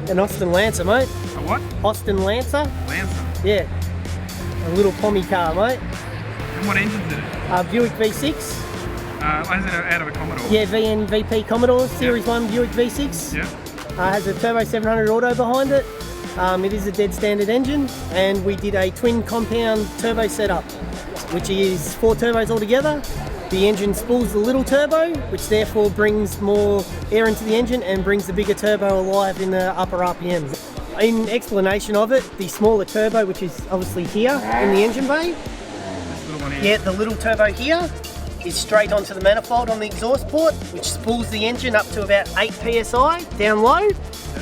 An Austin Lancer, mate. A what? Austin Lancer. Lancer. Yeah. A little pommy car, mate. And what engine's in it? Buick V6. Is it out of a Commodore? Yeah, VP Commodore, Series 1 Buick V6. Yeah. Has a Turbo 700 auto behind it. It is a dead standard engine, and we did a twin compound turbo setup, which is 4 turbos altogether. The engine spools the little turbo, which therefore brings more air into the engine and brings the bigger turbo alive in the upper RPMs. In explanation of it, the smaller turbo, which is obviously here in the engine bay, This little one here. yeah, the little turbo here is straight onto the manifold on the exhaust port, which spools the engine up to about 8 psi down low,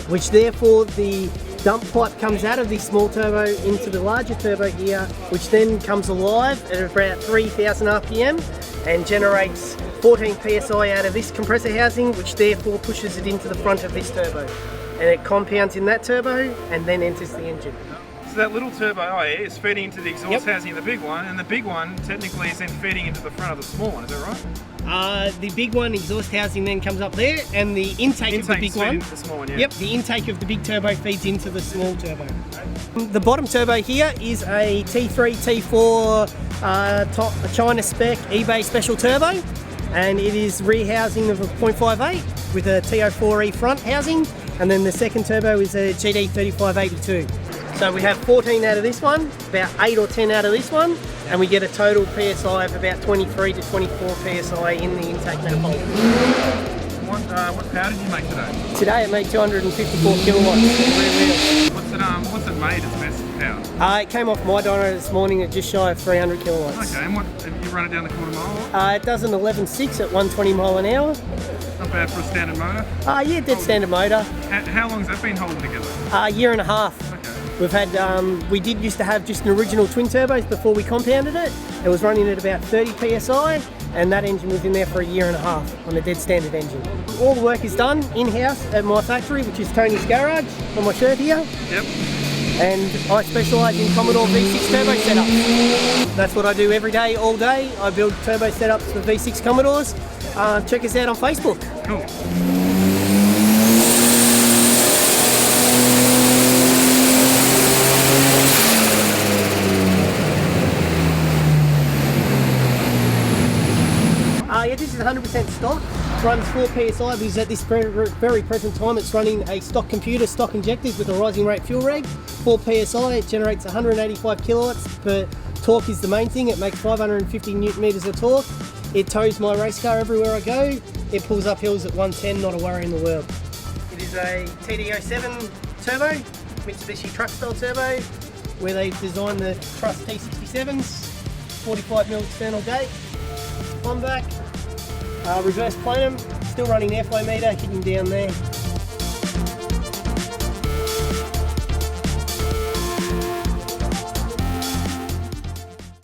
which therefore the dump pipe comes out of the small turbo into the larger turbo here, which then comes alive at about 3000 RPM and generates 14 psi out of this compressor housing, which therefore pushes it into the front of this turbo. And it compounds in that turbo and then enters the engine. So that little turbo is feeding into the exhaust housing of the big one, and the big one technically is then feeding into the front of the small one, is that right? The big one exhaust housing then comes up there, and the intake of the big one. The small one, yeah. Yep, the intake of the big turbo feeds into the small turbo. The bottom turbo here is a T3, T4 China spec eBay special turbo, and it is rear housing of a 0.58 with a TO4E front housing, and then the second turbo is a GD3582. So we have 14 out of this one, about 8 or 10 out of this one, and we get a total PSI of about 23 to 24 PSI in the intake manifold. What power did you make today? Today it made 254 kilowatts. What's it made its best power? It came off my dyno this morning at just shy of 300 kilowatts. Okay, and what, have you run it down the quarter mile? It does an 11.6 at 120 mile an hour. Not bad for a standard motor? Yeah, dead standard motor. How long has that been holding together? A year and a half. Okay. We've had, we did used to have just an original twin turbos before we compounded it. It was running at about 30 PSI, and that engine was in there for a year and a half on a dead standard engine. All the work is done in-house at my factory, which is Tony's Garage, on my shirt here. Yep. And I specialise in Commodore V6 turbo setups. That's what I do every day, all day. I build turbo setups for V6 Commodores. Check us out on Facebook. Cool. Yeah, this is 100% stock. Runs 4 PSI because at this very present time it's running a stock computer, stock injectors with a rising rate fuel reg. 4 PSI, it generates 185 kilowatts, but torque is the main thing. It makes 550 newton meters of torque. It tows my race car everywhere I go. It pulls up hills at 110, not a worry in the world. It is a TD07 turbo, Mitsubishi truck style turbo, where they've designed the Truss T67s, 45mm external gate, on back. Reverse plenum, still running airflow meter, hidden down there.